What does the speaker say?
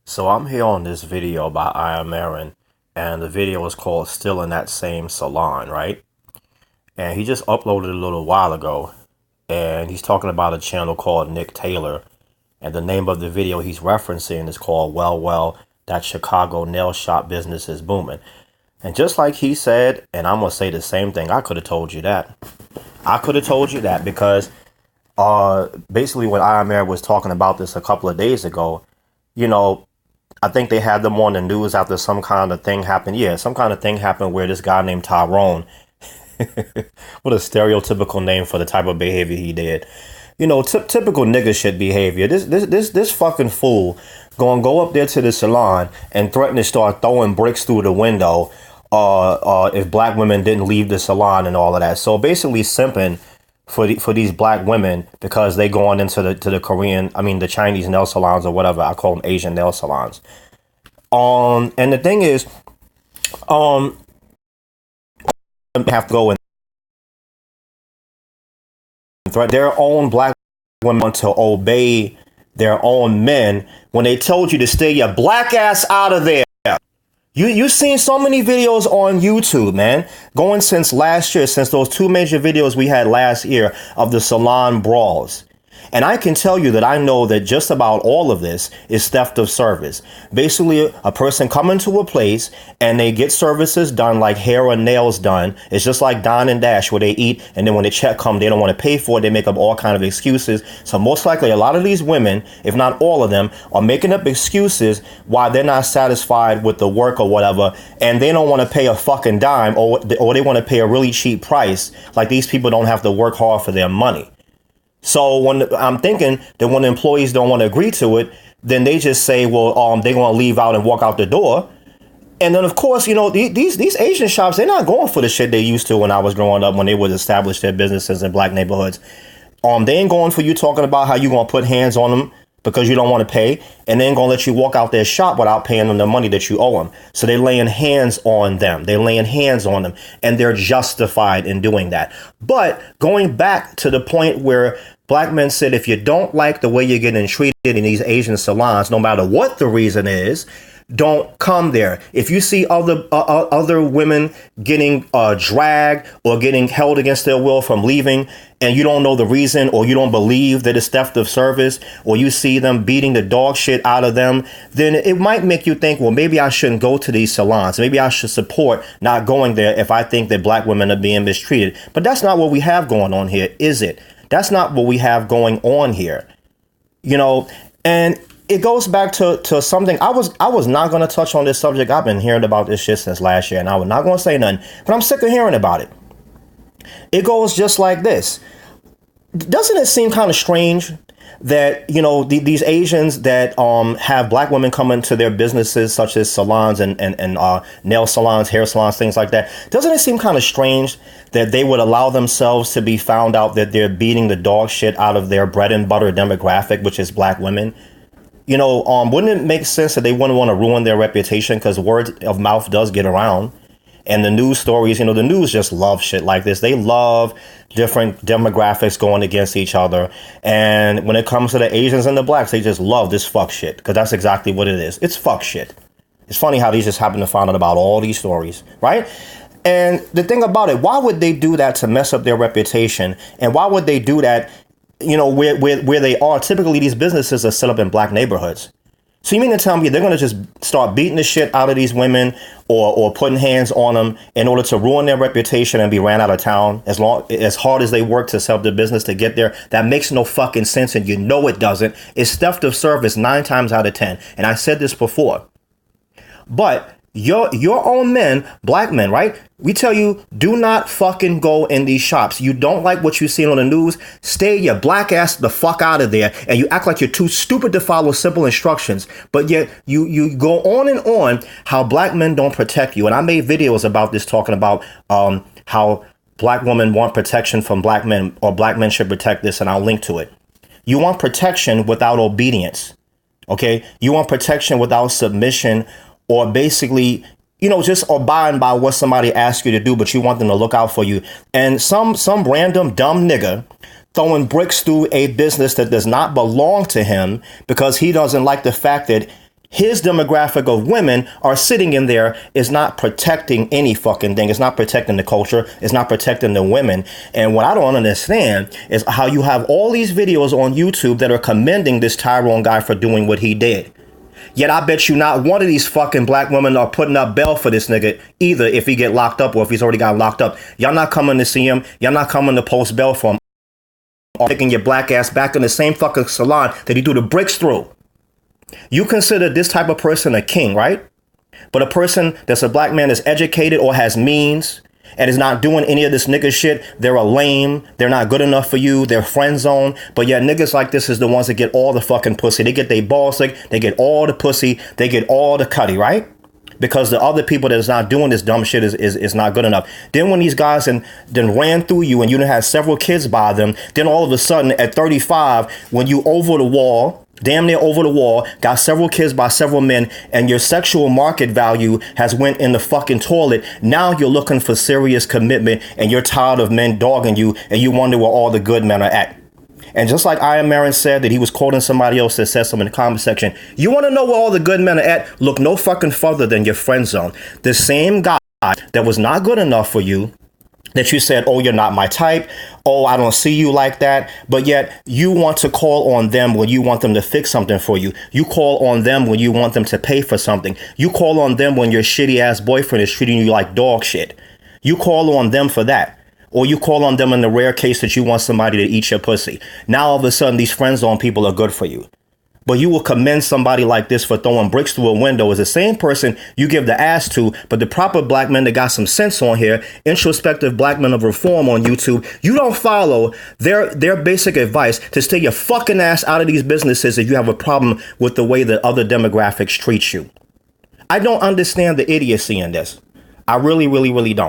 So I'm here on this video by IamAahron, and the video is called Still in That Same Salon, right? And he just uploaded a little while ago, and he's talking about a channel called Nick Taylor, and the name of the video he's referencing is called Well, That Chicago Nail Shop Business is Booming. And just like he said, and I'm going to say the same thing, I could have told you that. I could have told you that because basically when IamAahron was talking about this a couple of days ago, you know, I think they had them on the news after some kind of thing happened. Yeah, some kind of thing happened where this guy named Tyrone, what a stereotypical name for the type of behavior he did. You know, typical nigga shit behavior. This fucking fool gonna go up there to the salon and threaten to start throwing bricks through the window if black women didn't leave the salon and all of that. So basically simping for these black women because they going into the Korean, the Chinese nail salons or whatever. I call them Asian nail salons. And the thing is, have to go and threat their own black women to obey their own men when they told you to stay your black ass out of there. You've seen so many videos on YouTube, man, going since last year, since those two major videos we had last year of the salon brawls. And I can tell you that I know that just about all of this is theft of service. Basically, a person coming to a place and they get services done like hair or nails done. It's just like Dine and Dash where they eat and then when the check comes, they don't want to pay for it. They make up all kind of excuses. So most likely a lot of these women, if not all of them, are making up excuses why they're not satisfied with the work or whatever. And they don't want to pay a fucking dime or they want to pay a really cheap price. Like these people don't have to work hard for their money. So when I'm thinking that when the employees don't want to agree to it, then they just say, well, they're going to leave out and walk out the door. And then, of course, you know, these Asian shops, they're not going for the shit they used to when I was growing up, when they would establish their businesses in black neighborhoods. They ain't going for you talking about how you going to put hands on them because you don't want to pay, and they ain't going to let you walk out their shop without paying them the money that you owe them. So they're laying hands on them. They're laying hands on them, and they're justified in doing that. But going back to the point where black men said, if you don't like the way you're getting treated in these Asian salons, no matter what the reason is, don't come there. If you see other women getting dragged or getting held against their will from leaving, and you don't know the reason, or you don't believe that it's theft of service, or you see them beating the dog shit out of them, then it might make you think, well, maybe I shouldn't go to these salons. Maybe I should support not going there if I think that black women are being mistreated. But that's not what we have going on here, is it? That's not what we have going on here, you know, and it goes back to something I was not going to touch on this subject. I've been hearing about this shit since last year, and I was not going to say nothing, but I'm sick of hearing about it. It goes just like this. Doesn't it seem kind of strange that, you know, these Asians that have black women come into their businesses, such as salons and nail salons, hair salons, things like that? Doesn't it seem kind of strange that they would allow themselves to be found out that they're beating the dog shit out of their bread and butter demographic, which is black women? You know, wouldn't it make sense that they wouldn't want to ruin their reputation, because word of mouth does get around? And the news stories, you know, the news just love shit like this. They love different demographics going against each other. And when it comes to the Asians and the blacks, they just love this fuck shit, because that's exactly what it is. It's fuck shit. It's funny how these just happen to find out about all these stories, right? And the thing about it, why would they do that to mess up their reputation? And why would they do that, you know, where they are? Typically, these businesses are set up in black neighborhoods. So you mean to tell me they're going to just start beating the shit out of these women or putting hands on them in order to ruin their reputation and be ran out of town as hard as they work to sell their business to get there? That makes no fucking sense, and you know it doesn't. It's theft of service 9 times out of 10. And I said this before. But your own men, black men, right? We tell you, do not fucking go in these shops. You don't like what you see on the news, stay your black ass the fuck out of there. And you act like you're too stupid to follow simple instructions. But yet you go on and on how black men don't protect you. And I made videos about this, talking about how black women want protection from black men, or black men should protect this, and I'll link to it. You want protection without obedience. Okay? You want protection without submission, or basically, you know, just abiding by what somebody asks you to do, but you want them to look out for you. And some random dumb nigga throwing bricks through a business that does not belong to him because he doesn't like the fact that His demographic of women are sitting in there is not protecting any fucking thing. It's not protecting the culture. It's not protecting the women. And what I don't understand is how you have all these videos on YouTube that are commending this Tyrone guy for doing what he did. Yet I bet you not one of these fucking black women are putting up bail for this nigga either if he get locked up or if he's already got locked up. Y'all not coming to see him. Y'all not coming to post bail for him. Or taking your black ass back in the same fucking salon that he threw the bricks through. You consider this type of person a king, right? But a person that's a black man is educated or has means and is not doing any of this nigga shit, they're a lame, they're not good enough for you, they're friend zone. But yeah, niggas like this is the ones that get all the fucking pussy. They get their balls licked, they get all the pussy, they get all the cutty, right? Because the other people that's not doing this dumb shit is not good enough. Then when these guys then ran through you and you done had several kids by them, then all of a sudden at 35, when you over the wall, damn near over the wall, got several kids by several men, and your sexual market value has went in the fucking toilet. Now you're looking for serious commitment and you're tired of men dogging you and you wonder where all the good men are at. And just like IamAahron said that he was quoting somebody else that said something in the comment section, you want to know where all the good men are at? Look no fucking further than your friend zone. The same guy that was not good enough for you, that you said, oh, you're not my type. Oh, I don't see you like that. But yet you want to call on them when you want them to fix something for you. You call on them when you want them to pay for something. You call on them when your shitty ass boyfriend is treating you like dog shit. You call on them for that. Or you call on them in the rare case that you want somebody to eat your pussy. Now all of a sudden these friend zone people are good for you. But you will commend somebody like this for throwing bricks through a window is the same person you give the ass to, but the proper black men that got some sense on here, introspective black men of reform on YouTube, you don't follow their basic advice to stay your fucking ass out of these businesses if you have a problem with the way that other demographics treat you. I don't understand the idiocy in this. I really, really, really don't.